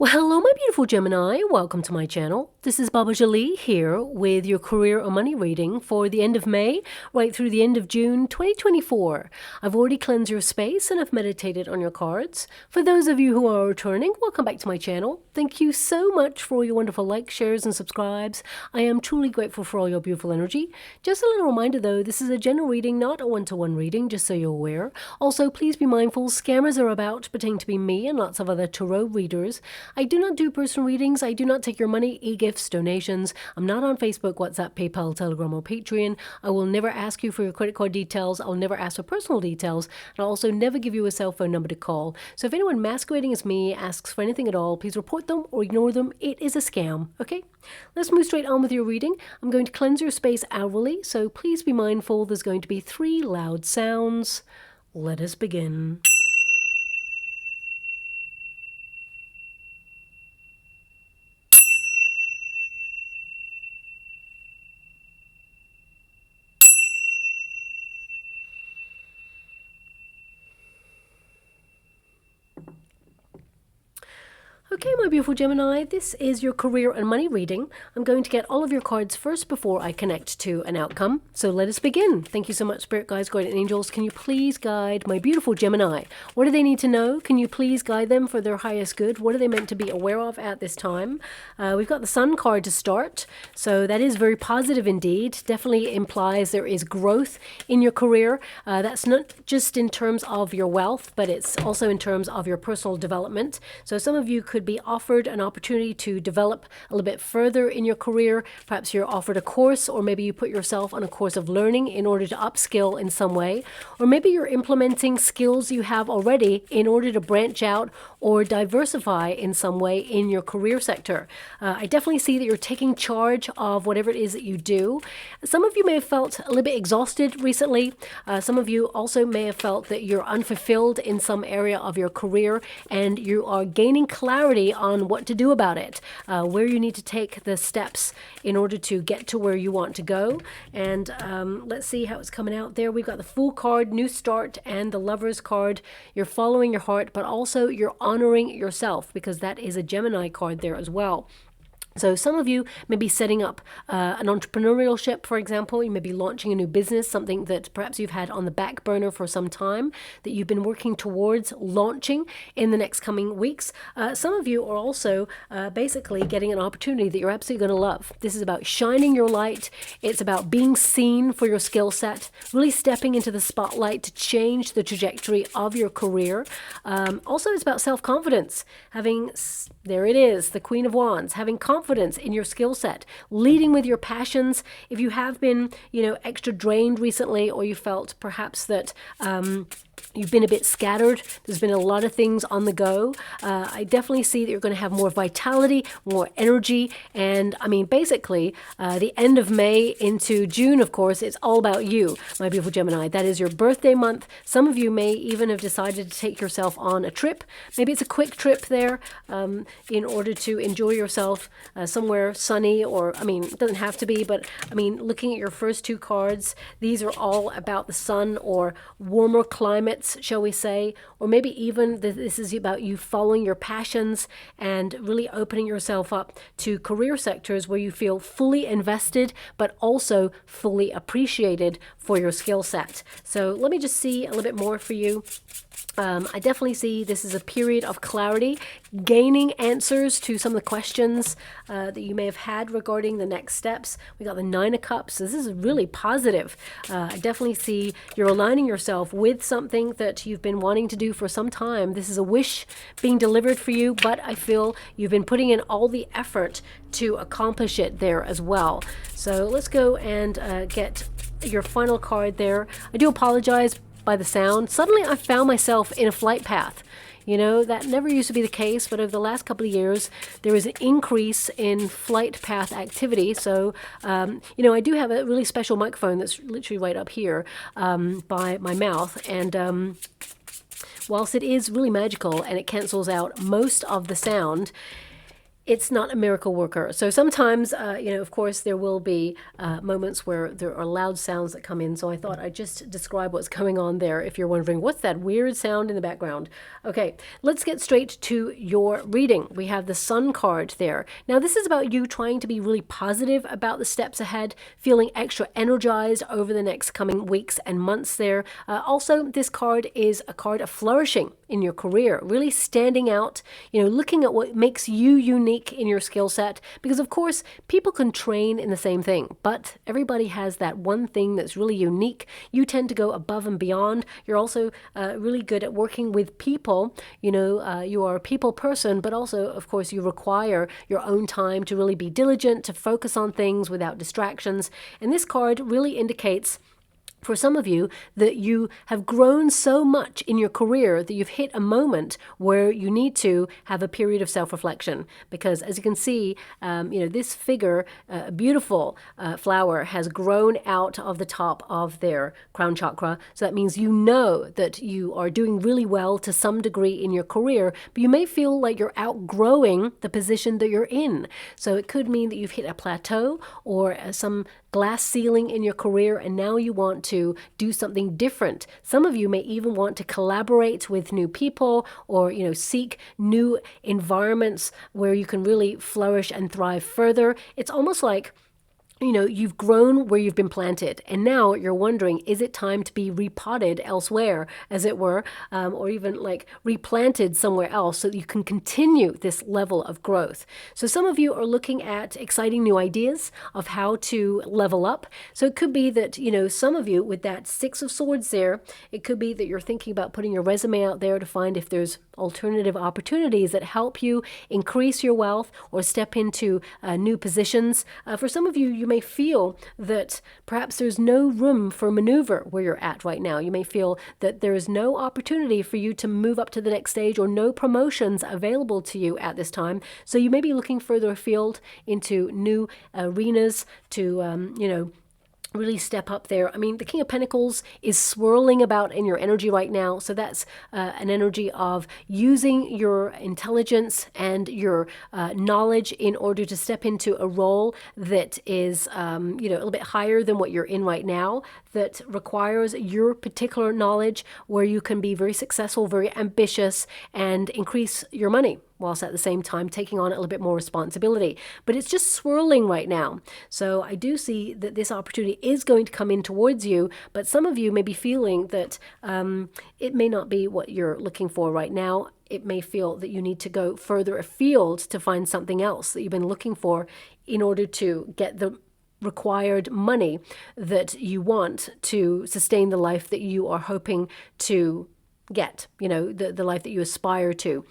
Well, hello, my beautiful Gemini. Welcome to my channel. This is Baba Jolie here with your career or money reading for the end of May right through the end of June 2024. I've already cleansed your space and I've meditated on your cards. For those of you who are returning, welcome back to my channel. Thank you so much for all your wonderful likes, shares, and subscribes. I am truly grateful for all your beautiful energy. Just a little reminder though, this is a general reading, not a one-to-one reading, just so you're aware. Also, please be mindful, scammers are about, pretending to be me and lots of other tarot readers. I do not do personal readings. I do not take your money, e-gifts, donations. I'm not on Facebook, WhatsApp, PayPal, Telegram, or Patreon. I will never ask you for your credit card details. I'll never ask for personal details. And I'll also never give you a cell phone number to call. So if anyone masquerading as me asks for anything at all, please report them or ignore them. It is a scam, okay? Let's move straight on with your reading. I'm going to cleanse your space hourly, so please be mindful. There's going to be 3 loud sounds. Let us begin. Okay, my beautiful Gemini, this is your career and money reading. I'm going to get all of your cards first before I connect to an outcome. So let us begin. Thank you so much, Spirit Guides, Guardian Angels. Can you please guide my beautiful Gemini? What do they need to know? Can you please guide them for their highest good? What are they meant to be aware of at this time? We've got the Sun card to start. So that is very positive indeed. Definitely implies there is growth in your career. That's not just in terms of your wealth, but it's also in terms of your personal development. So some of you could be offered an opportunity to develop a little bit further in your career. Perhaps you're offered a course, or maybe you put yourself on a course of learning in order to upskill in some way, or maybe you're implementing skills you have already in order to branch out or diversify in some way in your career sector. I definitely see that you're taking charge of whatever it is that you do. Some of you may have felt a little bit exhausted recently. Some of you also may have felt that you're unfulfilled in some area of your career, and you are gaining clarity on what to do about it, where you need to take the steps in order to get to where you want to go. And let's see how it's coming out there. We've got the Fool card, New Start, and the Lovers card. You're following your heart, but also you're honoring yourself, because that is a Gemini card there as well. So some of you may be setting up an entrepreneurship, for example. You may be launching a new business, something that perhaps you've had on the back burner for some time that you've been working towards launching in the next coming weeks. Some of you are also basically getting an opportunity that you're absolutely going to love. This is about shining your light. It's about being seen for your skill set, really stepping into the spotlight to change the trajectory of your career. Also, it's about self-confidence, there it is, the Queen of Wands, having confidence in your skill set, leading with your passions. If you have been, extra drained recently, or you felt perhaps that you've been a bit scattered, there's been a lot of things on the go, I definitely see that you're going to have more vitality, more energy. And I mean, basically, the end of May into June, of course, it's all about you, my beautiful Gemini. That is your birthday month. Some of you may even have decided to take yourself on a trip. Maybe it's a quick trip there in order to enjoy yourself somewhere sunny, or, it doesn't have to be, but looking at your first 2 cards, these are all about the sun or warmer climates, shall we say, or maybe even this is about you following your passions and really opening yourself up to career sectors where you feel fully invested, but also fully appreciated for your skill set. So let me just see a little bit more for you. I definitely see this is a period of clarity, gaining answers to some of the questions that you may have had regarding the next steps. We got the 9 of Cups. This is really positive. I definitely see you're aligning yourself with something that you've been wanting to do for some time. This is a wish being delivered for you, but I feel you've been putting in all the effort to accomplish it there as well. So let's go and get your final card there. I do apologize by the sound. Suddenly I found myself in a flight path. That never used to be the case, but over the last couple of years, there is an increase in flight path activity. So, I do have a really special microphone that's literally right up here by my mouth. And whilst it is really magical and it cancels out most of the sound, it's not a miracle worker. So sometimes, of course, there will be moments where there are loud sounds that come in. So I thought I'd just describe what's going on there if you're wondering, what's that weird sound in the background? Okay, let's get straight to your reading. We have the Sun card there. Now, this is about you trying to be really positive about the steps ahead, feeling extra energized over the next coming weeks and months there. Also, this card is a card of flourishing in your career, really standing out, looking at what makes you unique in your skill set, because of course people can train in the same thing, but everybody has that one thing that's really unique. You tend to go above and beyond. You're also really good at working with people. You are a people person, but also of course you require your own time to really be diligent, to focus on things without distractions. And this card really indicates, for some of you, that you have grown so much in your career that you've hit a moment where you need to have a period of self-reflection. Because as you can see, this figure, a beautiful flower, has grown out of the top of their crown chakra. So that means that you are doing really well to some degree in your career, but you may feel like you're outgrowing the position that you're in. So it could mean that you've hit a plateau or some glass ceiling in your career, and now you want to do something different. Some of you may even want to collaborate with new people, or seek new environments where you can really flourish and thrive further. It's almost like you've grown where you've been planted, and now you're wondering, is it time to be repotted elsewhere, as it were, or even like replanted somewhere else so that you can continue this level of growth. So some of you are looking at exciting new ideas of how to level up. So it could be that, some of you with that Six of Swords there, it could be that you're thinking about putting your resume out there to find if there's alternative opportunities that help you increase your wealth or step into new positions. For some of you, you may feel that perhaps there's no room for maneuver where you're at right now. You may feel that there is no opportunity for you to move up to the next stage, or no promotions available to you at this time. So you may be looking further afield into new arenas to, really step up there. I mean, the King of Pentacles is swirling about in your energy right now. So that's an energy of using your intelligence and your knowledge in order to step into a role that is, a little bit higher than what you're in right now, that requires your particular knowledge, where you can be very successful, very ambitious, and increase your money, whilst at the same time taking on a little bit more responsibility. But it's just swirling right now. So I do see that this opportunity is going to come in towards you, but some of you may be feeling that it may not be what you're looking for right now. It may feel that you need to go further afield to find something else that you've been looking for in order to get the required money that you want to sustain the life that you are hoping to get, the life that you aspire to.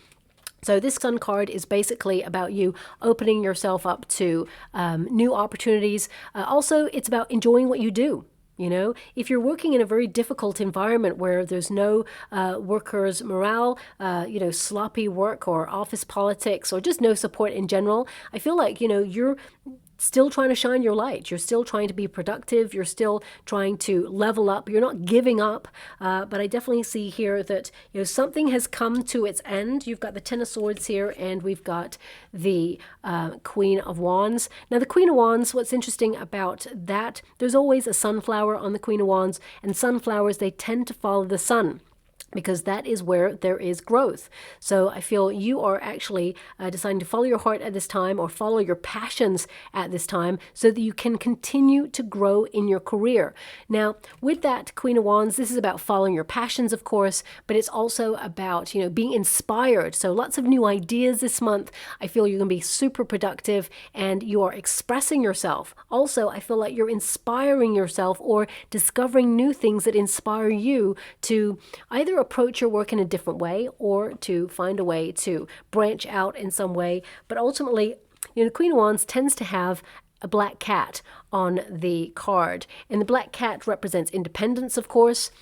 So this Sun card is basically about you opening yourself up to new opportunities. Also, it's about enjoying what you do. If you're working in a very difficult environment where there's no workers' morale, sloppy work or office politics, or just no support in general, I feel like, you're still trying to shine your light. You're still trying to be productive. You're still trying to level up. You're not giving up. But I definitely see here that, something has come to its end. You've got the Ten of Swords here, and we've got the Queen of Wands. Now, the Queen of Wands, what's interesting about that, there's always a sunflower on the Queen of Wands, and sunflowers, they tend to follow the sun, because that is where there is growth. So I feel you are actually deciding to follow your heart at this time, or follow your passions at this time, so that you can continue to grow in your career. Now, with that Queen of Wands, this is about following your passions, of course, but it's also about, being inspired. So lots of new ideas this month. I feel you're going to be super productive, and you are expressing yourself. Also, I feel like you're inspiring yourself, or discovering new things that inspire you to either approach your work in a different way, or to find a way to branch out in some way. But ultimately, the Queen of Wands tends to have a black cat on the card, and the black cat represents independence, of course,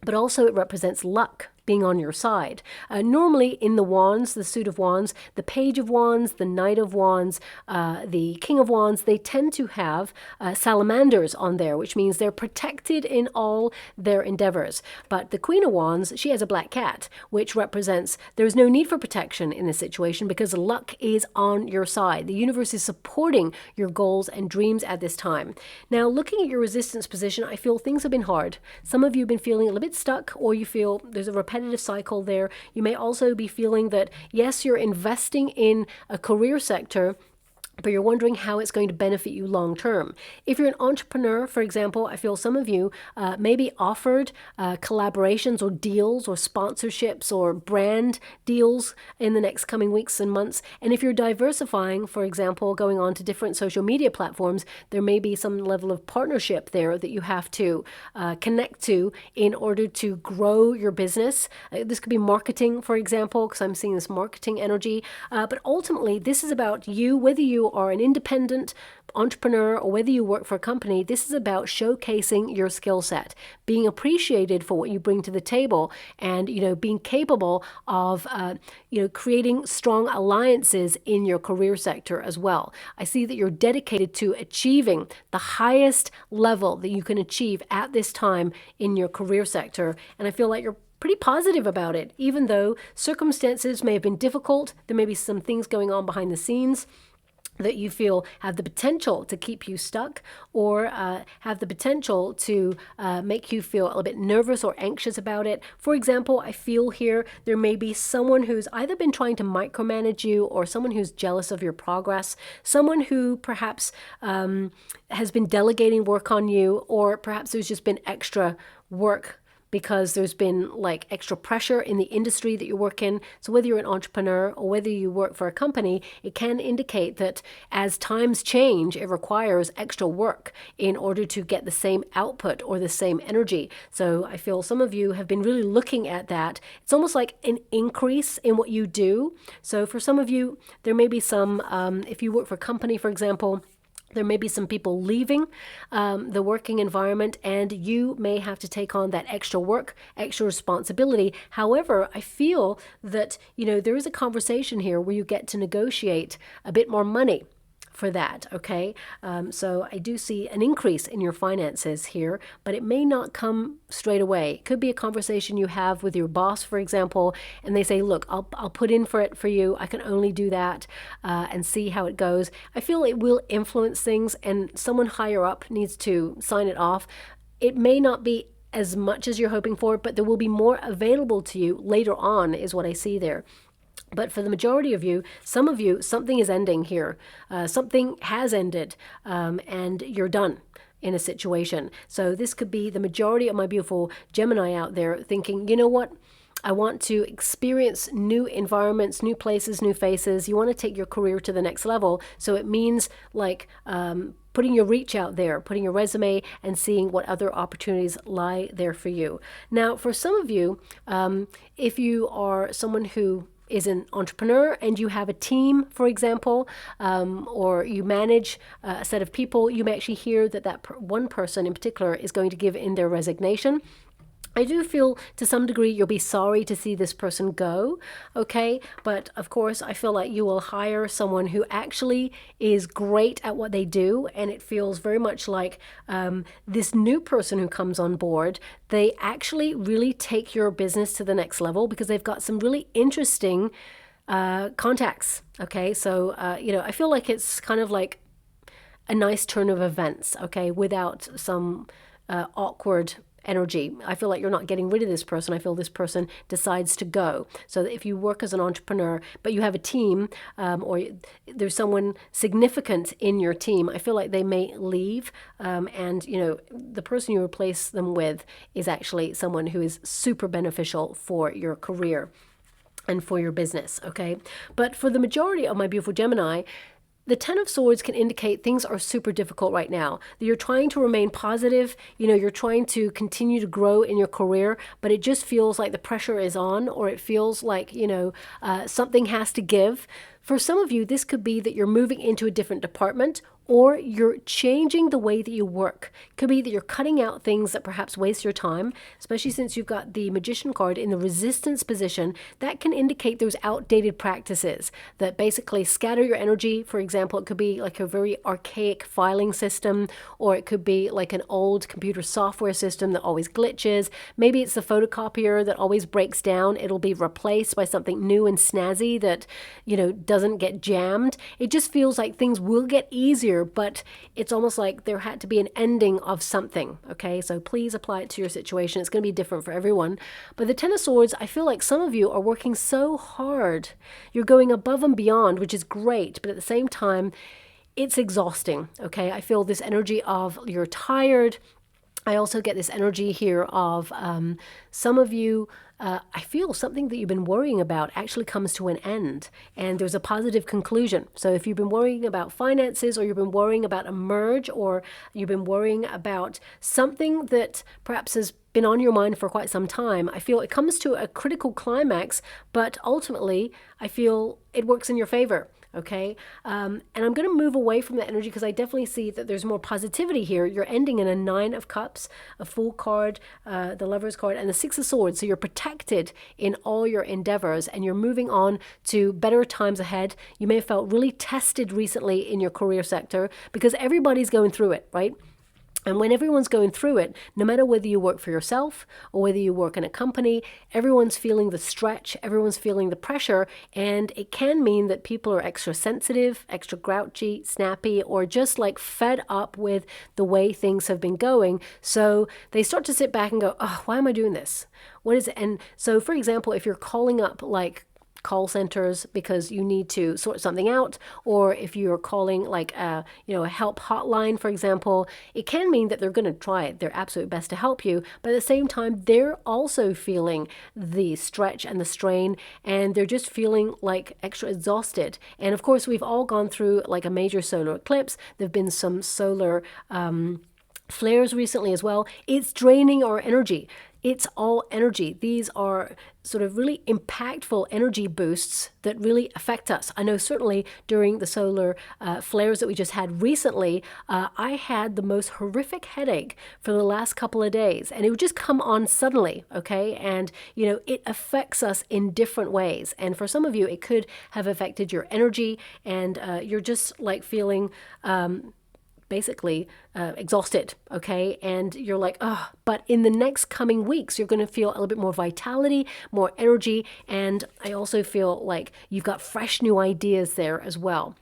but also it represents luck. being on your side. Normally in the wands, the suit of wands, the page of wands, the knight of wands, the king of wands, they tend to have salamanders on there, which means they're protected in all their endeavors. But the queen of wands, she has a black cat, which represents there's no need for protection in this situation because luck is on your side. The universe is supporting your goals and dreams at this time. Now, looking at your resistance position, I feel things have been hard. Some of you have been feeling a little bit stuck, or you feel there's a repetitive cycle there. You may also be feeling that, yes, you're investing in a career sector, but you're wondering how it's going to benefit you long term. If you're an entrepreneur, for example, I feel some of you may be offered collaborations or deals or sponsorships or brand deals in the next coming weeks and months. And if you're diversifying, for example, going on to different social media platforms, there may be some level of partnership there that you have to connect to in order to grow your business. This could be marketing, for example, because I'm seeing this marketing energy. But ultimately, this is about you, whether you are an independent entrepreneur or whether you work for a company. This is about showcasing your skill set, being appreciated for what you bring to the table, and being capable of creating strong alliances in your career sector as well. I see that you're dedicated to achieving the highest level that you can achieve at this time in your career sector, and I feel like you're pretty positive about it, even though circumstances may have been difficult. There may be some things going on behind the scenes that you feel have the potential to keep you stuck, or have the potential to make you feel a little bit nervous or anxious about it. For example, I feel here there may be someone who's either been trying to micromanage you, or someone who's jealous of your progress, someone who perhaps has been delegating work on you, or perhaps there's just been extra work because there's been like extra pressure in the industry that you work in. So whether you're an entrepreneur or whether you work for a company, it can indicate that as times change, it requires extra work in order to get the same output or the same energy. So I feel some of you have been really looking at that. It's almost like an increase in what you do. So for some of you, there may be some, if you work for a company, for example, there may be some people leaving the working environment, and you may have to take on that extra work, extra responsibility. However, I feel that, there is a conversation here where you get to negotiate a bit more money for that, okay? So I do see an increase in your finances here, but it may not come straight away. It could be a conversation you have with your boss, for example, and they say, look, I'll put in for it for you. I can only do that, and see how it goes. I feel it will influence things, and someone higher up needs to sign it off. It may not be as much as you're hoping for, but there will be more available to you later on, is what I see there. But for the majority of you, some of you, something is ending here. Something has ended, and you're done in a situation. So this could be the majority of my beautiful Gemini out there thinking, you know what? I want to experience new environments, new places, new faces. You want to take your career to the next level. So it means like putting your reach out there, putting your resume, and seeing what other opportunities lie there for you. Now, for some of you, if you are someone who is an entrepreneur and you have a team, for example, or you manage a set of people, you may actually hear that one person in particular is going to give in their resignation. I do feel to some degree you'll be sorry to see this person go, okay? But of course, I feel like you will hire someone who actually is great at what they do, and it feels very much like this new person who comes on board, they actually really take your business to the next level because they've got some really interesting contacts, okay? So, I feel like it's kind of like a nice turn of events, okay, without some awkward energy. I feel like you're not getting rid of this person. I feel this person decides to go. So that if you work as an entrepreneur, but you have a team, or there's someone significant in your team, I feel like they may leave, and the person you replace them with is actually someone who is super beneficial for your career and for your business, okay? But for the majority of my beautiful Gemini, the Ten of Swords can indicate things are super difficult right now. That you're trying to remain positive, you're trying to continue to grow in your career, but it just feels like the pressure is on, or it feels like, something has to give. For some of you, this could be that you're moving into a different department, or you're changing the way that you work. Could be that you're cutting out things that perhaps waste your time, especially since you've got the Magician card in the resistance position. That can indicate those outdated practices that basically scatter your energy. For example, it could be like a very archaic filing system, or it could be like an old computer software system that always glitches. Maybe it's the photocopier that always breaks down. It'll be replaced by something new and snazzy that, you know, doesn't get jammed. It just feels like things will get easier, but it's almost like there had to be an ending of something. Okay, so please apply it to your situation. It's going to be different for everyone. But the Ten of Swords, I feel like some of you are working so hard. You're going above and beyond, which is great, but at the same time, it's exhausting. Okay, I feel this energy of you're tired. I also get this energy here of some of you, I feel something that you've been worrying about actually comes to an end and there's a positive conclusion. So if you've been worrying about finances, or you've been worrying about a merge, or you've been worrying about something that perhaps has been on your mind for quite some time, I feel it comes to a critical climax, but ultimately I feel it works in your favor. Okay, and I'm going to move away from that energy because I definitely see that there's more positivity here. You're ending in a 9 of Cups, a Fool card, the Lover's card, and the 6 of Swords. So you're protected in all your endeavors and you're moving on to better times ahead. You may have felt really tested recently in your career sector because everybody's going through it, right? And when everyone's going through it, no matter whether you work for yourself or whether you work in a company, everyone's feeling the stretch, everyone's feeling the pressure, and it can mean that people are extra sensitive, extra grouchy, snappy, or just like fed up with the way things have been going. So they start to sit back and go, oh, why am I doing this? What is it? And so, for example, if you're calling up like call centers because you need to sort something out, or if you're calling like a help hotline, for example, it can mean that they're going to try their absolute best to help you, but at the same time they're also feeling the stretch and the strain, and they're just feeling like extra exhausted. And of course, we've all gone through like a major solar eclipse. There've been some solar flares recently as well. It's draining our energy. It's all energy. These are sort of really impactful energy boosts that really affect us. I know certainly during the solar flares that we just had recently, I had the most horrific headache for the last couple of days, and it would just come on suddenly, okay? And, you know, it affects us in different ways. And for some of you, it could have affected your energy, and you're just like feeling basically exhausted, okay? And you're like, oh, but in the next coming weeks, you're going to feel a little bit more vitality, more energy, and I also feel like you've got fresh new ideas there as well.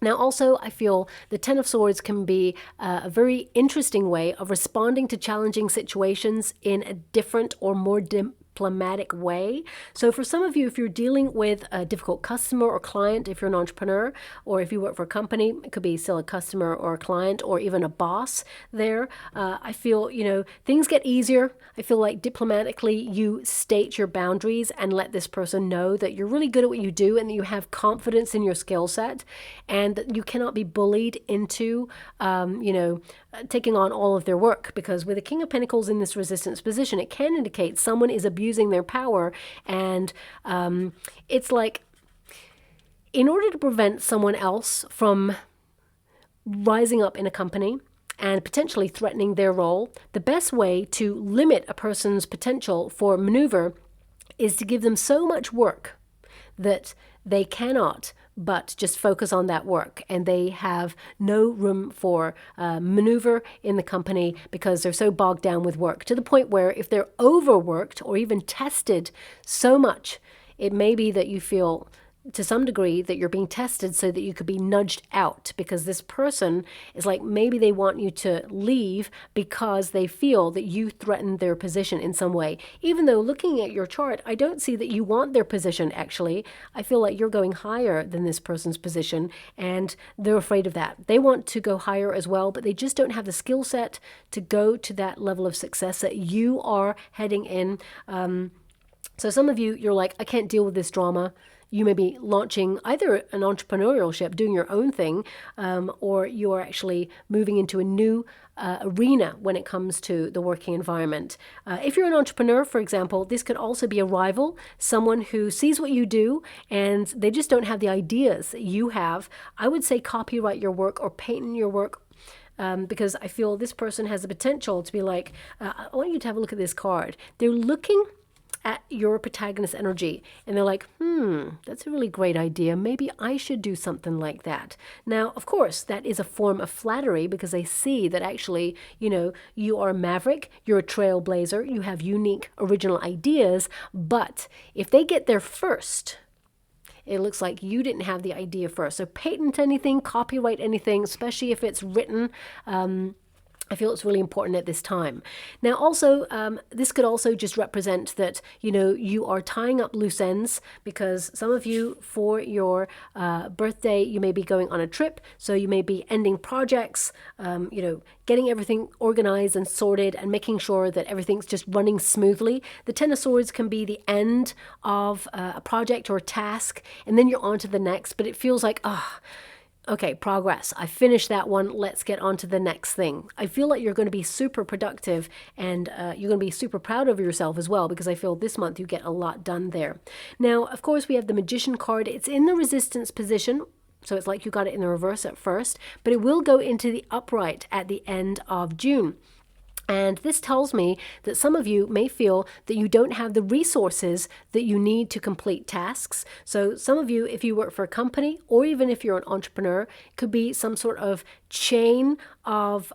Now, also, I feel the Ten of Swords can be a very interesting way of responding to challenging situations in a different or more diplomatic way. So for some of you, if you're dealing with a difficult customer or client, if you're an entrepreneur, or if you work for a company, it could be still a customer or a client or even a boss there. I feel, you know, things get easier. I feel like diplomatically you state your boundaries and let this person know that you're really good at what you do and that you have confidence in your skill set, and that you cannot be bullied into, taking on all of their work. Because with the King of Pentacles in this resistance position, it can indicate someone is abusing their power. And it's like, in order to prevent someone else from rising up in a company and potentially threatening their role, the best way to limit a person's potential for maneuver is to give them so much work that they cannot but just focus on that work, and they have no room for maneuver in the company because they're so bogged down with work, to the point where if they're overworked or even tested so much, it may be that you feel to some degree that you're being tested so that you could be nudged out, because this person is like, maybe they want you to leave because they feel that you threatened their position in some way. Even though looking at your chart, I don't see that you want their position. Actually, I feel like you're going higher than this person's position, and they're afraid of that. They want to go higher as well, but they just don't have the skill set to go to that level of success that you are heading in. So some of you, you're like, I can't deal with this drama. you may be launching either an entrepreneurship, doing your own thing, or you are actually moving into a new arena when it comes to the working environment. If you're an entrepreneur, for example, this could also be a rival, someone who sees what you do and they just don't have the ideas that you have. I would say copyright your work or patent your work. Because I feel this person has the potential to be like, I want you to have a look at this card. They're looking at your protagonist energy and they're like, that's a really great idea. Maybe I should do something like that. Now, of course, that is a form of flattery because they see that actually, you are a maverick, you're a trailblazer, you have unique original ideas. But if they get there first, it looks like you didn't have the idea first. So patent anything, copyright anything, especially if it's written. I feel it's really important at this time. Now, also, this could also just represent that, you are tying up loose ends because some of you, for your birthday, you may be going on a trip. So you may be ending projects, getting everything organized and sorted and making sure that everything's just running smoothly. The Ten of Swords can be the end of a project or a task, and then you're on to the next. But it feels like, okay, progress. I finished that one. Let's get on to the next thing. I feel like you're going to be super productive and you're going to be super proud of yourself as well, because I feel this month you get a lot done there. Now, of course, we have the Magician card. It's in the resistance position. So it's like you got it in the reverse at first, but it will go into the upright at the end of June. And this tells me that some of you may feel that you don't have the resources that you need to complete tasks. So some of you, if you work for a company or even if you're an entrepreneur, it could be some sort of chain of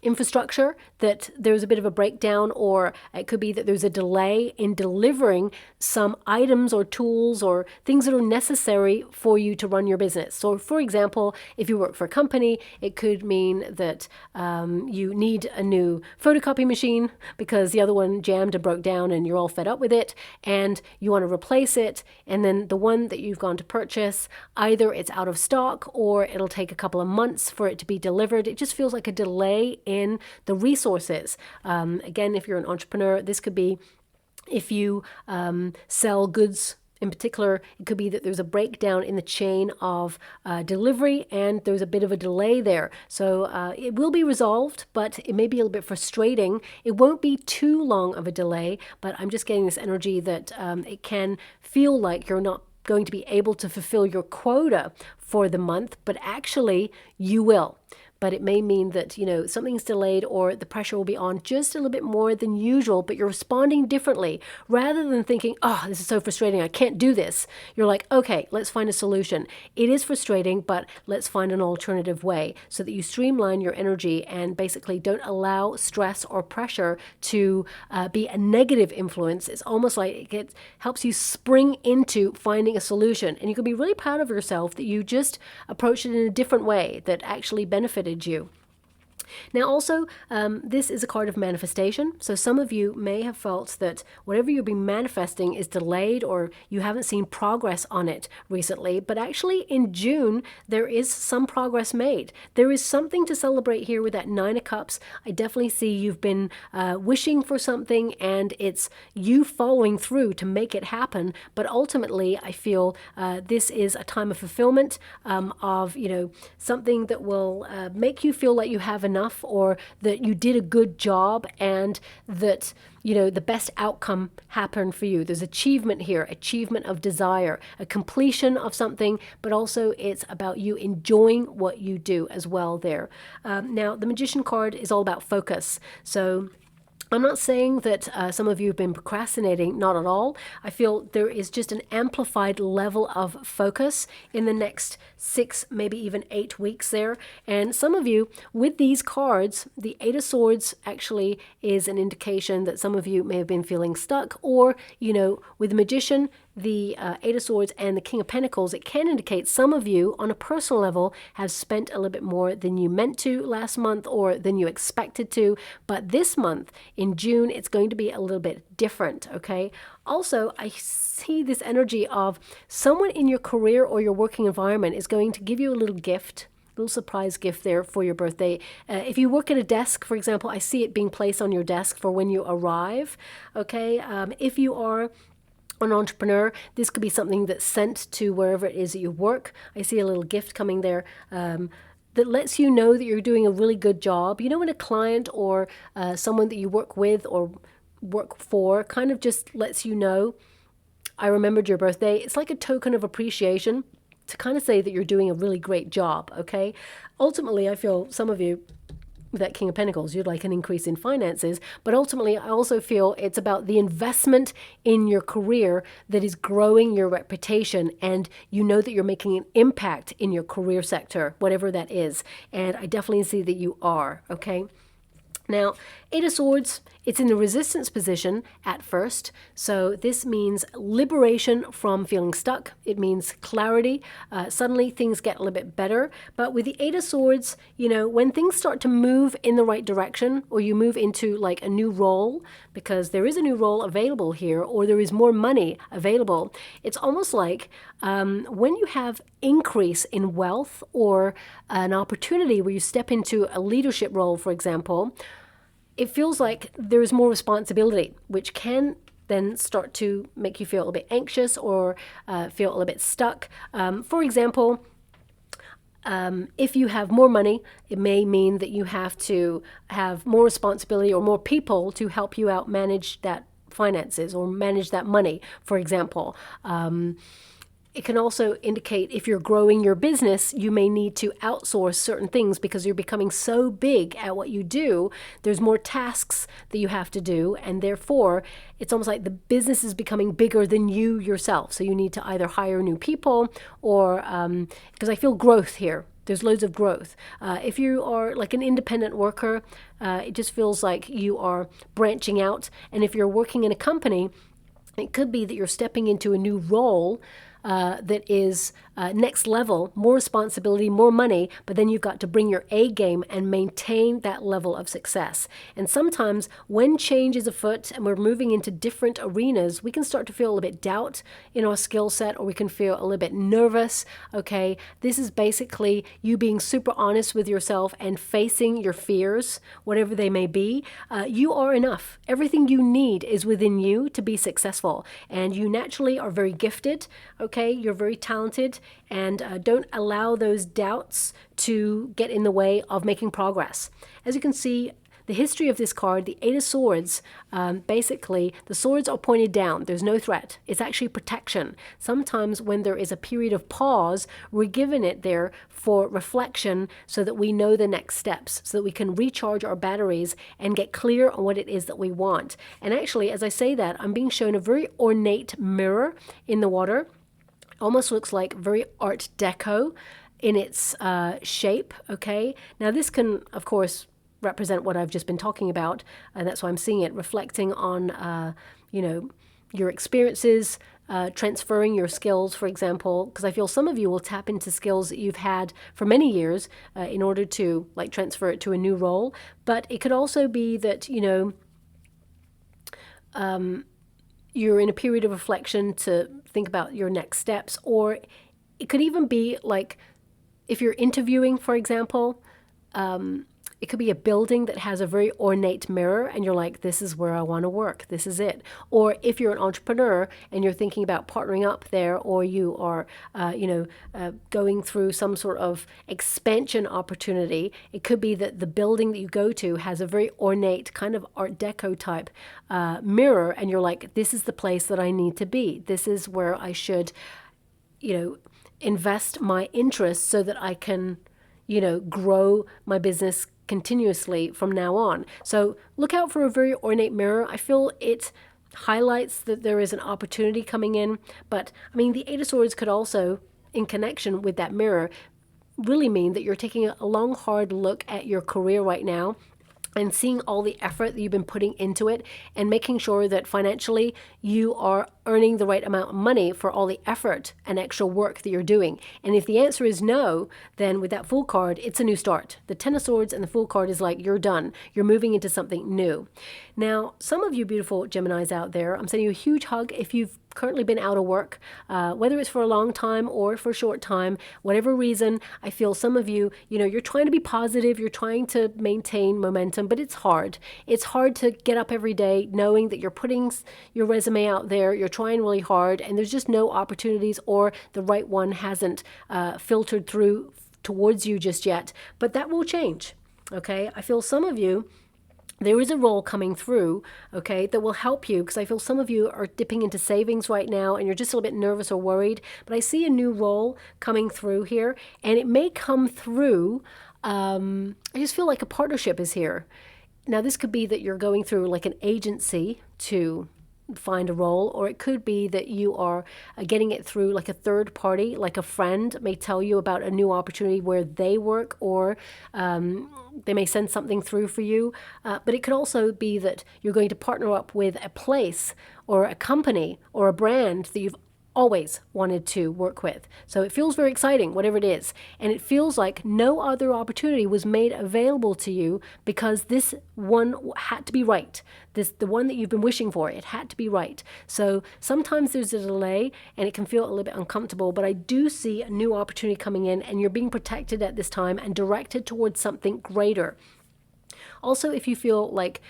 infrastructure that there's a bit of a breakdown, or it could be that there's a delay in delivering some items or tools or things that are necessary for you to run your business. So for example, if you work for a company, it could mean that you need a new photocopy machine because the other one jammed and broke down and you're all fed up with it and you want to replace it. And then the one that you've gone to purchase, either it's out of stock or it'll take a couple of months for it to be delivered. It just feels like a delay in the resources. Again, if you're an entrepreneur, this could be if you sell goods. In particular, it could be that there's a breakdown in the chain of delivery and there's a bit of a delay there. So it will be resolved, but it may be a little bit frustrating. It won't be too long of a delay, but I'm just getting this energy that it can feel like you're not going to be able to fulfill your quota for the month, but actually you will. But it may mean that, something's delayed or the pressure will be on just a little bit more than usual, but you're responding differently. Rather than thinking, oh, this is so frustrating, I can't do this. You're like, okay, let's find a solution. It is frustrating, but let's find an alternative way so that you streamline your energy and basically don't allow stress or pressure to be a negative influence. It's almost like it helps you spring into finding a solution. And you can be really proud of yourself that you just approached it in a different way that actually benefited you. Now also, this is a card of manifestation. So some of you may have felt that whatever you've been manifesting is delayed or you haven't seen progress on it recently. But actually in June, there is some progress made. There is something to celebrate here with that Nine of Cups. I definitely see you've been wishing for something and it's you following through to make it happen. But ultimately, I feel this is a time of fulfillment of, something that will make you feel like you have enough, or that you did a good job and that the best outcome happened for you. There's achievement here, achievement of desire, a completion of something, but also it's about you enjoying what you do as well there. Now the Magician card is all about focus. So I'm not saying that some of you have been procrastinating, not at all. I feel there is just an amplified level of focus in the next 6, maybe even 8 weeks there. And some of you, with these cards, the Eight of Swords actually is an indication that some of you may have been feeling stuck, or, with the Magician, the Eight of Swords and the King of Pentacles, it can indicate some of you on a personal level have spent a little bit more than you meant to last month or than you expected to. But this month in June, it's going to be a little bit different, okay? Also, I see this energy of someone in your career or your working environment is going to give you a little gift, little surprise gift there for your birthday. If you work at a desk, for example, I see it being placed on your desk for when you arrive, okay? If you are an entrepreneur, this could be something that's sent to wherever it is that you work. I see a little gift coming there that lets you know that you're doing a really good job. You know, when a client or someone that you work with or work for kind of just lets you know, I remembered your birthday. It's like a token of appreciation to kind of say that you're doing a really great job, okay? Ultimately, I feel some of you, with that King of Pentacles, you'd like an increase in finances, but ultimately I also feel it's about the investment in your career that is growing your reputation, and you know that you're making an impact in your career sector, whatever that is. And I definitely see that you are, okay? Now, Eight of Swords, it's in the resistance position at first. So this means liberation from feeling stuck. It means clarity. Suddenly things get a little bit better. But with the Eight of Swords, you know, when things start to move in the right direction, or you move into like a new role, because there is a new role available here, or there is more money available, it's almost like when you have increase in wealth or an opportunity where you step into a leadership role, for example, it feels like there is more responsibility, which can then start to make you feel a little bit anxious or feel a little bit stuck. For example, if you have more money, it may mean that you have to have more responsibility or more people to help you out manage that finances or manage that money, for example. It can also indicate if you're growing your business, you may need to outsource certain things because you're becoming so big at what you do. There's more tasks that you have to do, and therefore it's almost like the business is becoming bigger than you yourself. So you need to either hire new people or, because I feel growth here. There's loads of growth. If you are like an independent worker, it just feels like you are branching out. And if you're working in a company, it could be that you're stepping into a new role that is next level, more responsibility, more money, but then you've got to bring your A game and maintain that level of success. And sometimes when change is afoot and we're moving into different arenas, we can start to feel a little bit doubt in our skill set, or we can feel a little bit nervous, okay? This is basically you being super honest with yourself and facing your fears, whatever they may be. You are enough. Everything you need is within you to be successful. And you naturally are very gifted, okay? You're very talented, and don't allow those doubts to get in the way of making progress. As you can see, the history of this card, the Eight of Swords, basically the swords are pointed down. There's no threat. It's actually protection. Sometimes when there is a period of pause, we're given it there for reflection so that we know the next steps, so that we can recharge our batteries and get clear on what it is that we want. And actually, as I say that, I'm being shown a very ornate mirror in the water. Almost looks like very Art Deco in its shape, okay? Now this can, of course, represent what I've just been talking about, and that's why I'm seeing it reflecting on, you know, your experiences, transferring your skills, for example, because I feel some of you will tap into skills that you've had for many years in order to like transfer it to a new role. But it could also be that, you know, you're in a period of reflection to think about your next steps, or it could even be like if you're interviewing, for example, it could be a building that has a very ornate mirror and you're like, this is where I want to work. This is it. Or if you're an entrepreneur and you're thinking about partnering up there, or you are, going through some sort of expansion opportunity, it could be that the building that you go to has a very ornate kind of Art Deco type mirror, and you're like, this is the place that I need to be. This is where I should, invest my interests so that I can, grow my business continuously from now on. So look out for a very ornate mirror. I feel it highlights that there is an opportunity coming in. But I mean, the Eight of Swords could also, in connection with that mirror, really mean that you're taking a long, hard look at your career right now and seeing all the effort that you've been putting into it and making sure that financially you are earning the right amount of money for all the effort and extra work that you're doing. And if the answer is no, then with that Fool card, it's a new start. The Ten of Swords and the Fool card is like, you're done. You're moving into something new. Now, some of you beautiful Geminis out there, I'm sending you a huge hug. If you've currently been out of work, whether it's for a long time or for a short time, whatever reason, I feel some of you, you're trying to be positive, you're trying to maintain momentum, but it's hard. It's hard to get up every day knowing that you're putting your resume out there, you're trying really hard, and there's just no opportunities, or the right one hasn't filtered through towards you just yet. But that will change, okay? I feel some of you, there is a role coming through, okay, that will help you, because I feel some of you are dipping into savings right now and you're just a little bit nervous or worried. But I see a new role coming through here, and it may come through, I just feel like a partnership is here. Now, this could be that you're going through like an agency to find a role, or it could be that you are getting it through like a third party, like a friend may tell you about a new opportunity where they work, or they may send something through for you. But it could also be that you're going to partner up with a place or a company or a brand that you've always wanted to work with. So it feels very exciting, whatever it is. And it feels like no other opportunity was made available to you, because this one had to be right. The one that you've been wishing for, it had to be right. So sometimes there's a delay and it can feel a little bit uncomfortable, but I do see a new opportunity coming in, and you're being protected at this time and directed towards something greater. Also, if you feel like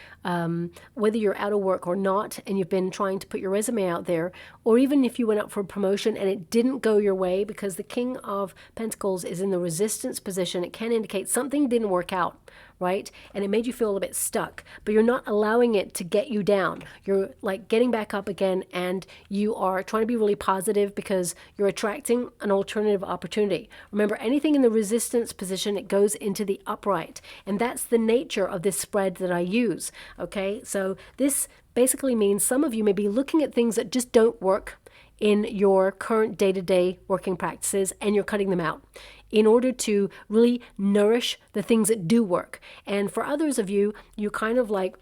whether you're out of work or not, and you've been trying to put your resume out there, or even if you went up for a promotion and it didn't go your way, because the King of Pentacles is in the resistance position, it can indicate something didn't work out, right? And it made you feel a bit stuck, but you're not allowing it to get you down. You're like getting back up again, and you are trying to be really positive because you're attracting an alternative opportunity. Remember, anything in the resistance position, it goes into the upright. And that's the nature of this spread that I use. Okay, so this basically means some of you may be looking at things that just don't work in your current day-to-day working practices, and you're cutting them out in order to really nourish the things that do work. And for others of you, you kind of like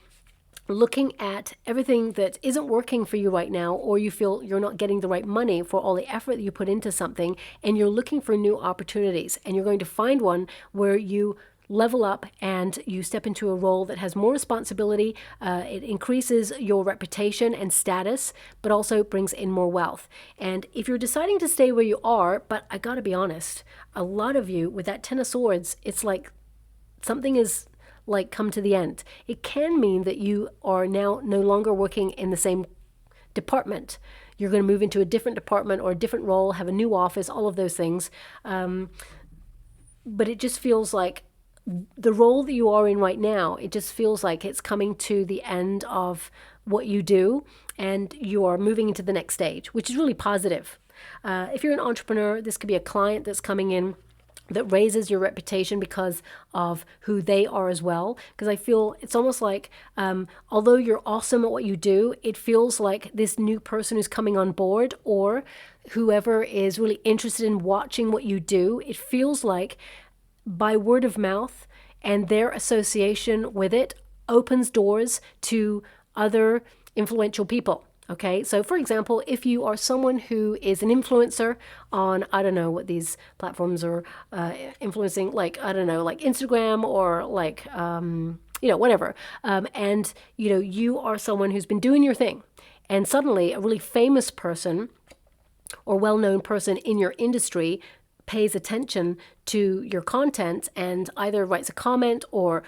looking at everything that isn't working for you right now, or you feel you're not getting the right money for all the effort that you put into something, and you're looking for new opportunities, and you're going to find one where you level up and you step into a role that has more responsibility. It increases your reputation and status, but also brings in more wealth. And if you're deciding to stay where you are, but I gotta be honest, a lot of you with that Ten of Swords, it's like something is like come to the end. It can mean that you are now no longer working in the same department. You're going to move into a different department or a different role, have a new office, all of those things. But it just feels like the role that you are in right now, it just feels like it's coming to the end of what you do, and you are moving into the next stage, which is really positive. If you're an entrepreneur, this could be a client that's coming in that raises your reputation because of who they are as well. Because I feel it's almost like, although you're awesome at what you do, it feels like this new person who's coming on board, or whoever is really interested in watching what you do, it feels like by word of mouth and their association with it opens doors to other influential people. Okay, so for example, if you are someone who is an influencer on, I don't know what these platforms are influencing, like, I don't know, like Instagram or like, whatever. And, you are someone who's been doing your thing, and suddenly a really famous person or well-known person in your industry pays attention to your content and either writes a comment or,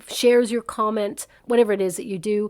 shares your comment, whatever it is that you do.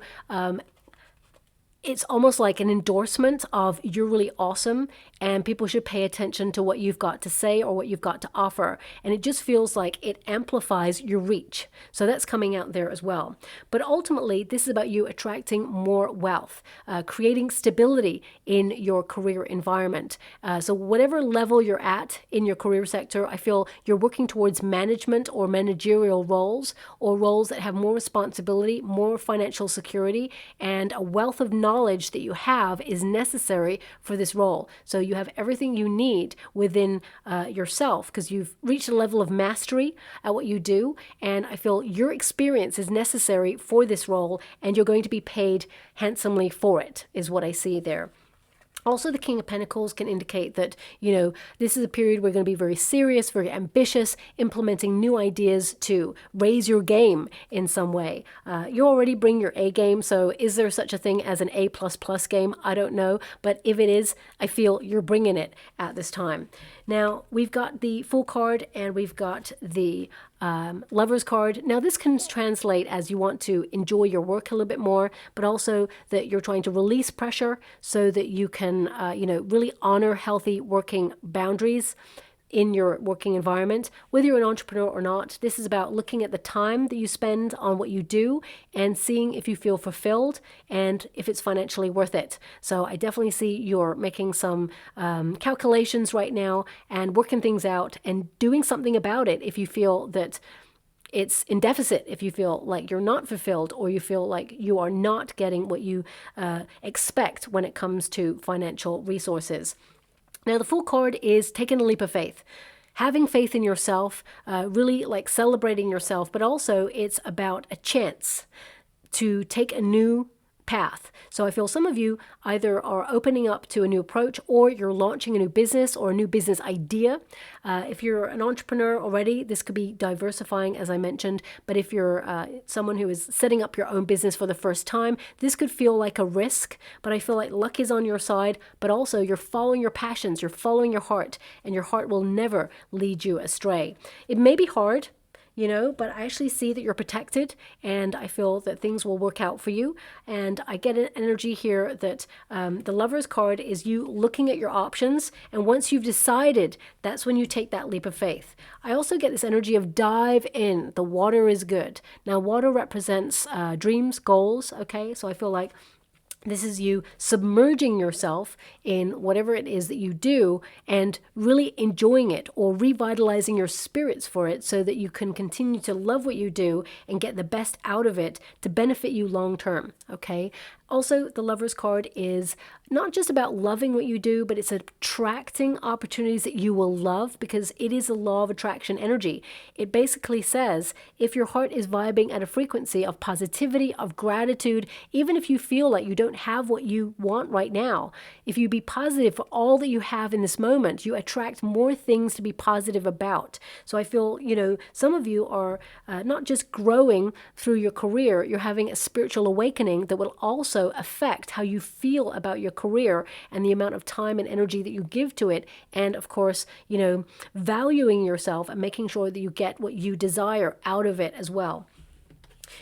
It's almost like an endorsement of you're really awesome and people should pay attention to what you've got to say or what you've got to offer. And it just feels like it amplifies your reach. So that's coming out there as well. But ultimately, this is about you attracting more wealth, creating stability in your career environment. So whatever level you're at in your career sector, I feel you're working towards management or managerial roles, or roles that have more responsibility, more financial security, and a wealth of knowledge that you have is necessary for this role. So you have everything you need within yourself, because you've reached a level of mastery at what you do, and I feel your experience is necessary for this role, and you're going to be paid handsomely for it, is what I see there. Also, the King of Pentacles can indicate that, this is a period where you're going to be very serious, very ambitious, implementing new ideas to raise your game in some way. You already bring your A game, so is there such a thing as an A++ game? I don't know, but if it is, I feel you're bringing it at this time. Now, we've got the Fool card and we've got the Lover's card. Now, this can translate as you want to enjoy your work a little bit more, but also that you're trying to release pressure so that you can, really honor healthy working boundaries in your working environment. Whether you're an entrepreneur or not, this is about looking at the time that you spend on what you do and seeing if you feel fulfilled and if it's financially worth it. So I definitely see you're making some calculations right now and working things out and doing something about it if you feel that it's in deficit, if you feel like you're not fulfilled or you feel like you are not getting what you expect when it comes to financial resources. Now, the Fool card is taking a leap of faith, having faith in yourself, really like celebrating yourself, but also it's about a chance to take a new path. So I feel some of you either are opening up to a new approach or you're launching a new business or a new business idea. If you're an entrepreneur already, this could be diversifying, as I mentioned. But if you're someone who is setting up your own business for the first time, this could feel like a risk. But I feel like luck is on your side, but also you're following your passions, you're following your heart, and your heart will never lead you astray. It may be hard, but I actually see that you're protected and I feel that things will work out for you. And I get an energy here that the Lover's card is you looking at your options. And once you've decided, that's when you take that leap of faith. I also get this energy of dive in. The water is good. Now, water represents dreams, goals. Okay, so I feel like this is you submerging yourself in whatever it is that you do and really enjoying it or revitalizing your spirits for it so that you can continue to love what you do and get the best out of it to benefit you long term. Okay. Also, the Lover's card is not just about loving what you do, but it's attracting opportunities that you will love because it is a law of attraction energy. It basically says if your heart is vibing at a frequency of positivity, of gratitude, even if you feel like you don't have what you want right now, if you be positive for all that you have in this moment, you attract more things to be positive about. So I feel, some of you are not just growing through your career, you're having a spiritual awakening that will also affect how you feel about your career and the amount of time and energy that you give to it. And of course, valuing yourself and making sure that you get what you desire out of it as well.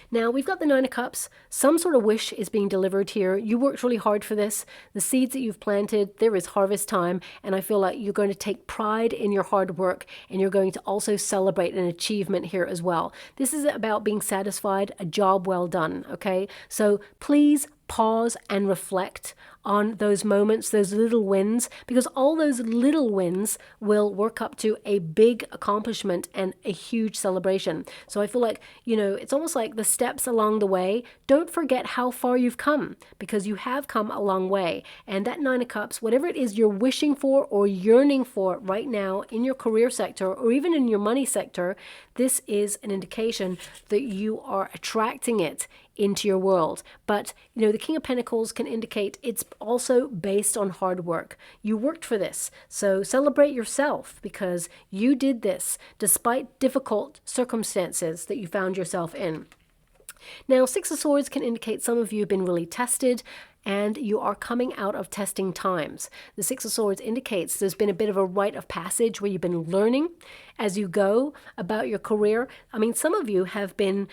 Now, we've got the Nine of Cups. Some sort of wish is being delivered here. You worked really hard for this. The seeds that you've planted, there is harvest time. And I feel like you're going to take pride in your hard work and you're going to also celebrate an achievement here as well. This is about being satisfied, a job well done, okay? So please pause and reflect on those moments, those little wins, because all those little wins will work up to a big accomplishment and a huge celebration. So I feel like, it's almost like the steps along the way. Don't forget how far you've come because you have come a long way. And that Nine of Cups, whatever it is you're wishing for or yearning for right now in your career sector or even in your money sector, this is an indication that you are attracting it into your world. But, the King of Pentacles can indicate it's also based on hard work. You worked for this. So celebrate yourself because you did this despite difficult circumstances that you found yourself in. Now, Six of Swords can indicate some of you have been really tested and you are coming out of testing times. The Six of Swords indicates there's been a bit of a rite of passage where you've been learning as you go about your career. I mean, some of you have been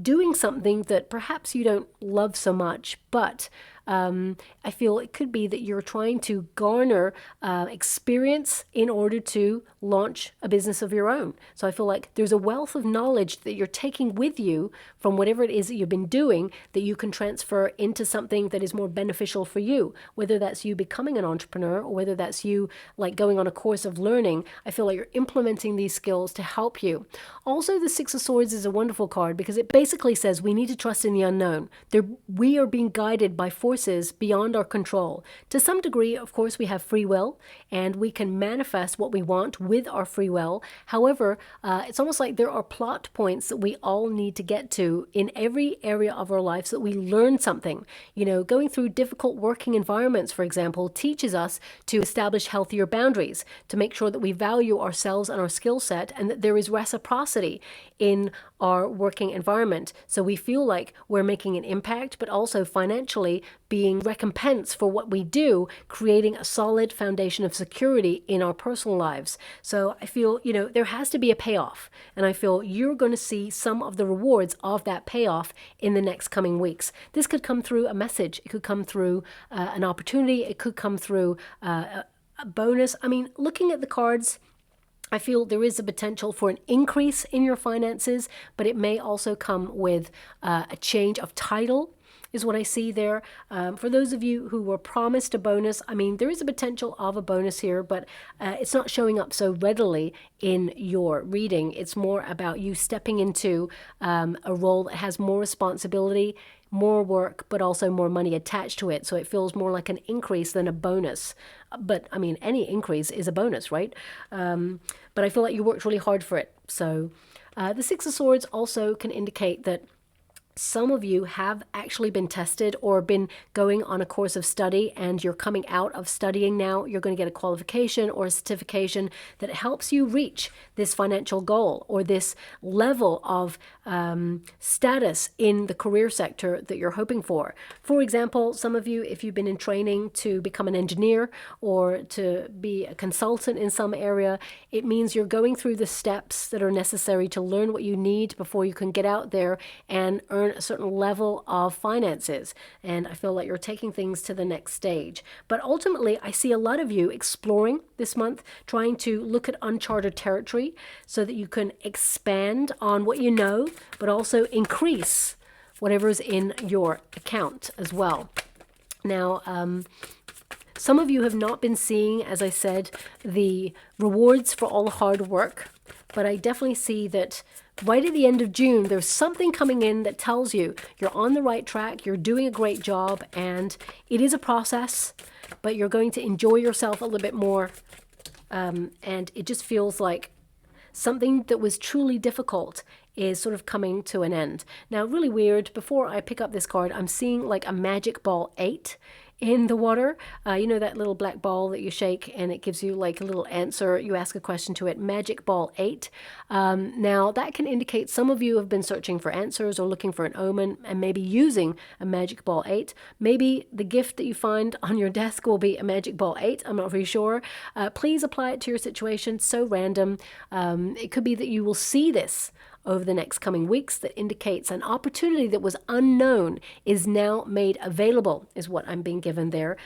doing something that perhaps you don't love so much, but I feel it could be that you're trying to garner experience in order to launch a business of your own. So I feel like there's a wealth of knowledge that you're taking with you from whatever it is that you've been doing that you can transfer into something that is more beneficial for you, whether that's you becoming an entrepreneur or whether that's you like going on a course of learning. I feel like you're implementing these skills to help you. Also, the Six of Swords is a wonderful card because it basically says we need to trust in the unknown. We are being guided by forces beyond our control. To some degree, of course, we have free will and we can manifest what we want with our free will. However, it's almost like there are plot points that we all need to get to in every area of our life so that we learn something. Going going through difficult working environments, for example, teaches us to establish healthier boundaries, to make sure that we value ourselves and our skill set, and that there is reciprocity in our working environment. So we feel like we're making an impact, but also financially being recompensed for what we do, creating a solid foundation of security in our personal lives. So I feel, there has to be a payoff. And I feel you're going to see some of the rewards of that payoff in the next coming weeks. This could come through a message. It could come through an opportunity. It could come through a bonus. I mean, looking at the cards, I feel there is a potential for an increase in your finances, but it may also come with a change of title, is what I see there. For those of you who were promised a bonus, I mean, there is a potential of a bonus here, but it's not showing up so readily in your reading. It's more about you stepping into a role that has more responsibility, more work, but also more money attached to it. So it feels more like an increase than a bonus. But I mean, any increase is a bonus, right? But I feel like you worked really hard for it. So the Six of Swords also can indicate that some of you have actually been tested or been going on a course of study, and you're coming out of studying now. You're going to get a qualification or a certification that helps you reach this financial goal or this level of status in the career sector that you're hoping for. For example, some of you, if you've been in training to become an engineer or to be a consultant in some area, it means you're going through the steps that are necessary to learn what you need before you can get out there and earn a certain level of finances. And I feel like you're taking things to the next stage. But ultimately, I see a lot of you exploring this month, trying to look at uncharted territory so that you can expand on what you know, but also increase whatever's in your account as well. Now, some of you have not been seeing, as I said, the rewards for all hard work, but I definitely see that right at the end of June, there's something coming in that tells you you're on the right track, you're doing a great job, and it is a process, but you're going to enjoy yourself a little bit more. And it just feels like something that was truly difficult is sort of coming to an end. Now, really weird, before I pick up this card, I'm seeing like a magic ball 8 in the water. You know that little black ball that you shake and it gives you like a little answer. You ask a question to it. Magic ball 8. Now that can indicate some of you have been searching for answers or looking for an omen and maybe using a magic ball 8. Maybe the gift that you find on your desk will be a magic ball 8. I'm not really sure. Please apply it to your situation. So random. It could be that you will see this over the next coming weeks that indicates an opportunity that was unknown is now made available, is what I'm being given there.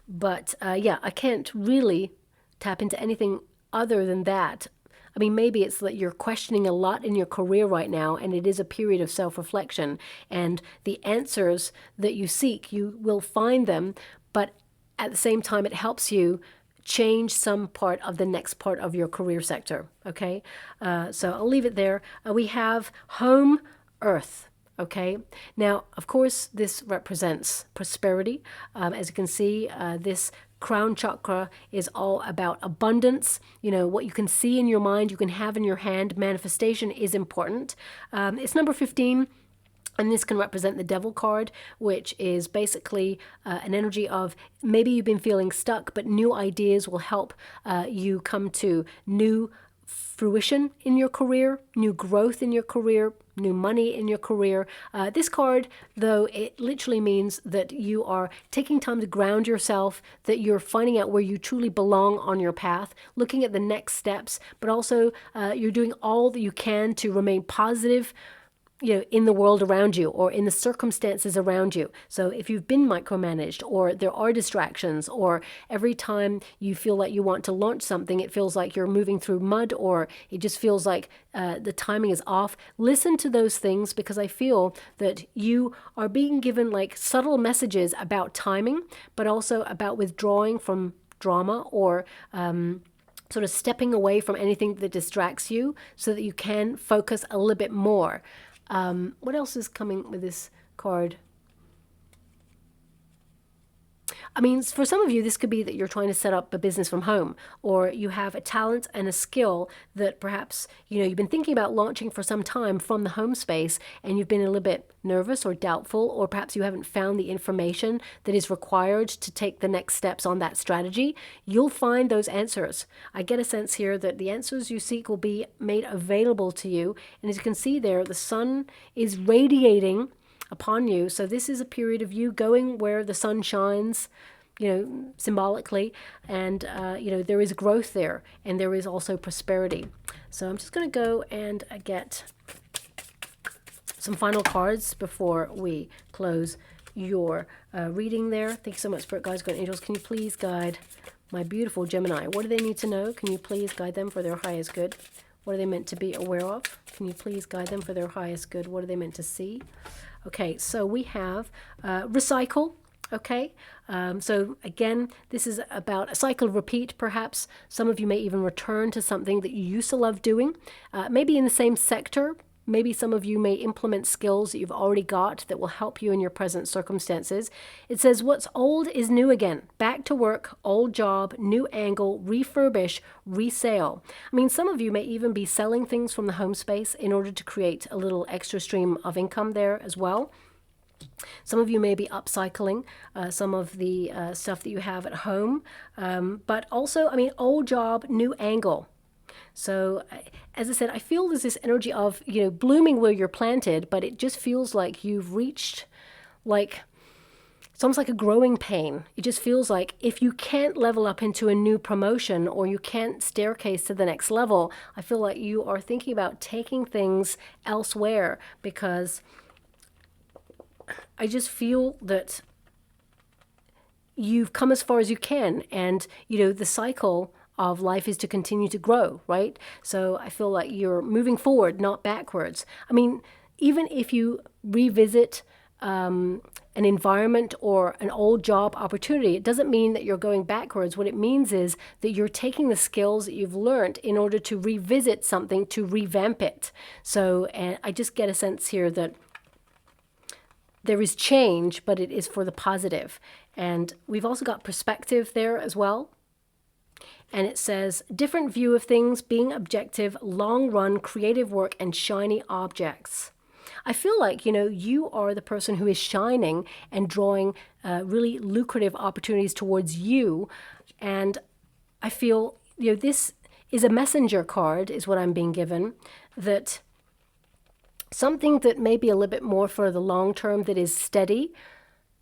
But yeah, I can't really tap into anything other than that. I mean, maybe it's that you're questioning a lot in your career right now, and it is a period of self-reflection, and the answers that you seek, you will find them, but at the same time, it helps you change some part of the next part of your career sector. Okay, so I'll leave it there. We have home earth. Okay, now of course this represents prosperity. As you can see, this crown chakra is all about abundance. You know, what you can see in your mind, you can have in your hand. Manifestation is important. It's number 15. And this can represent the Devil card, which is basically an energy of maybe you've been feeling stuck, but new ideas will help you come to new fruition in your career, new growth in your career, new money in your career. This card, though, it literally means that you are taking time to ground yourself, that you're finding out where you truly belong on your path, looking at the next steps, but also you're doing all that you can to remain positive, you know, in the world around you or in the circumstances around you. So if you've been micromanaged or there are distractions or every time you feel like you want to launch something, it feels like you're moving through mud or it just feels like the timing is off, listen to those things because I feel that you are being given like subtle messages about timing, but also about withdrawing from drama or sort of stepping away from anything that distracts you so that you can focus a little bit more. What else is coming with this card? I mean, for some of you, this could be that you're trying to set up a business from home, or you have a talent and a skill that perhaps, you've been thinking about launching for some time from the home space, and you've been a little bit nervous or doubtful, or perhaps you haven't found the information that is required to take the next steps on that strategy. You'll find those answers. I get a sense here that the answers you seek will be made available to you. And as you can see there, the sun is radiating upon you. So this is a period of you going where the sun shines, symbolically, and there is growth there, and there is also prosperity. So I'm just going to go and get some final cards before we close your reading there. Thank you so much, Spirit Guides, Guardian Angels. Can you please guide my beautiful Gemini? What do they need to know? Can you please guide them for their highest good? What are they meant to be aware of? Can you please guide them for their highest good? What are they meant to see? Okay, so we have recycle. Okay, so again, this is about a cycle of repeat, perhaps. Some of you may even return to something that you used to love doing, maybe in the same sector. Maybe some of you may implement skills that you've already got that will help you in your present circumstances. It says, what's old is new again. Back to work, old job, new angle, refurbish, resale. I mean, some of you may even be selling things from the home space in order to create a little extra stream of income there as well. Some of you may be upcycling some of the stuff that you have at home. But also, I mean, old job, new angle. So, as I said, I feel there's this energy of, blooming where you're planted, but it just feels like you've reached, it's almost like a growing pain. It just feels like if you can't level up into a new promotion, or you can't staircase to the next level, I feel like you are thinking about taking things elsewhere, because I just feel that you've come as far as you can, and, the cycle of life is to continue to grow, right? So I feel like you're moving forward, not backwards. I mean, even if you revisit an environment or an old job opportunity, it doesn't mean that you're going backwards. What it means is that you're taking the skills that you've learned in order to revisit something, to revamp it. So, and I just get a sense here that there is change, but it is for the positive. And we've also got perspective there as well. And it says, different view of things, being objective, long run, creative work, and shiny objects. I feel like, you are the person who is shining and drawing really lucrative opportunities towards you. And I feel, this is a messenger card, is what I'm being given, that something that may be a little bit more for the long term, that is steady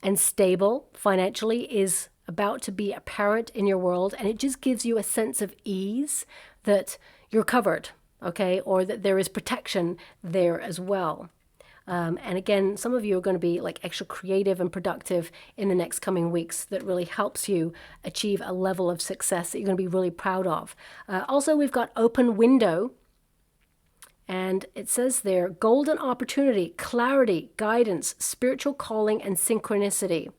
and stable financially, is about to be apparent in your world, and it just gives you a sense of ease that you're covered, okay, or that there is protection there as well. And again, some of you are going to be like extra creative and productive in the next coming weeks. That really helps you achieve a level of success that you're going to be really proud of. Also, we've got open window. And it says there, golden opportunity, clarity, guidance, spiritual calling, and synchronicity.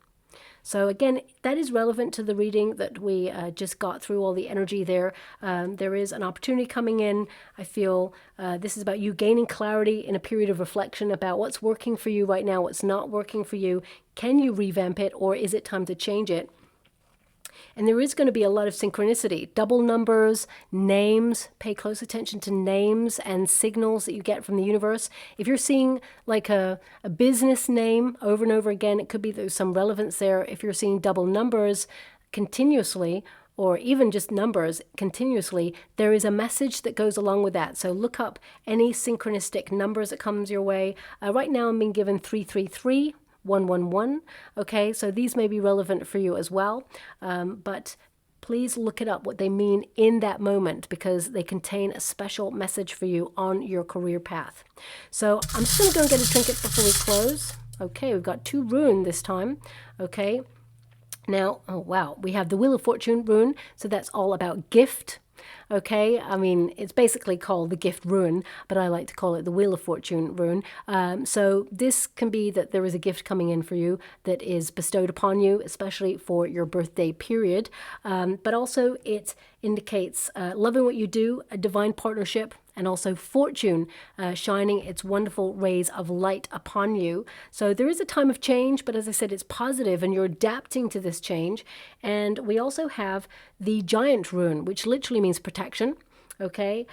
So again, that is relevant to the reading that we just got through, all the energy there. There is an opportunity coming in. I feel this is about you gaining clarity in a period of reflection about what's working for you right now, what's not working for you. Can you revamp it, or is it time to change it? And there is going to be a lot of synchronicity, double numbers, names. Pay close attention to names and signals that you get from the universe. If you're seeing like a business name over and over again, it could be there's some relevance there. If you're seeing double numbers continuously, or even just numbers continuously, there is a message that goes along with that. So look up any synchronistic numbers that comes your way. Right now I'm being given 333. 111. Okay, so these may be relevant for you as well, but please look it up, what they mean in that moment, because they contain a special message for you on your career path. So I'm just going to go and get a trinket before we close. Okay, we've got 2 rune this time. Okay, now, oh wow, we have the Wheel of Fortune rune, so that's all about gift. Okay, I mean, it's basically called the gift rune, but I like to call it the Wheel of Fortune rune. So this can be that there is a gift coming in for you that is bestowed upon you, especially for your birthday period. But also it indicates loving what you do, a divine partnership, and also fortune shining its wonderful rays of light upon you. So there is a time of change, but as I said, it's positive and you're adapting to this change. And we also have the Giant rune, which literally means protection. Okay,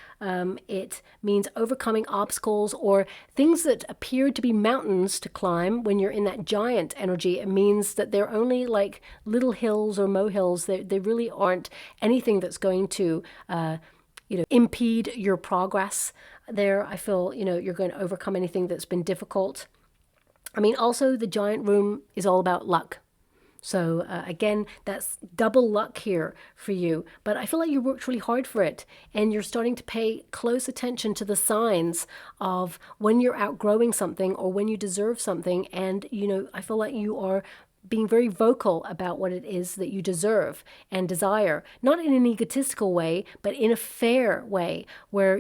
it means overcoming obstacles or things that appear to be mountains to climb. When you're in that giant energy, it means that they're only like little hills or molehills. They really aren't anything that's going to impede your progress there. I feel, you're going to overcome anything that's been difficult. I mean, also the Giant rune is all about luck. So again, that's double luck here for you. But I feel like you worked really hard for it, and you're starting to pay close attention to the signs of when you're outgrowing something or when you deserve something. And, I feel like you are being very vocal about what it is that you deserve and desire, not in an egotistical way, but in a fair way where,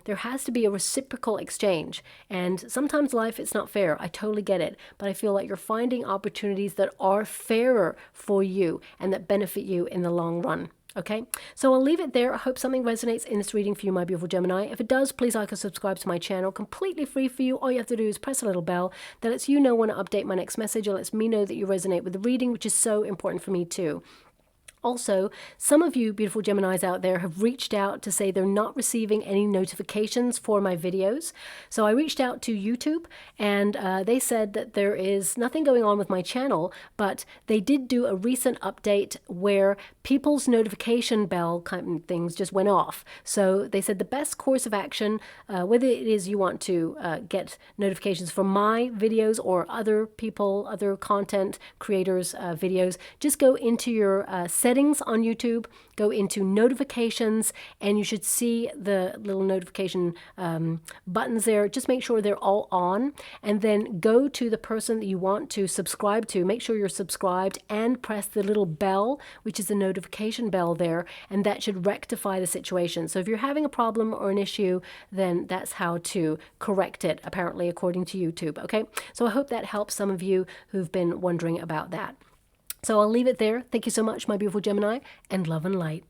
there has to be a reciprocal exchange. And sometimes life, it's not fair. I totally get it. But I feel like you're finding opportunities that are fairer for you and that benefit you in the long run. Okay, so I'll leave it there. I hope something resonates in this reading for you, my beautiful Gemini. If it does, please like and subscribe to my channel. Completely free for you. All you have to do is press a little bell that lets you know when I update my next message. It lets me know that you resonate with the reading, which is so important for me too. Also, some of you beautiful Geminis out there have reached out to say they're not receiving any notifications for my videos. So I reached out to YouTube and they said that there is nothing going on with my channel, but they did do a recent update where people's notification bell kind of things just went off. So they said the best course of action, whether it is you want to get notifications from my videos or other people, other content creators' videos, just go into your settings on YouTube, go into notifications, and you should see the little notification buttons there. Just make sure they're all on, and then go to the person that you want to subscribe to. Make sure you're subscribed and press the little bell, which is the notification bell there, and that should rectify the situation. So if you're having a problem or an issue, then that's how to correct it, apparently, according to YouTube. Okay, so I hope that helps some of you who've been wondering about that. So I'll leave it there. Thank you so much, my beautiful Gemini, and love and light.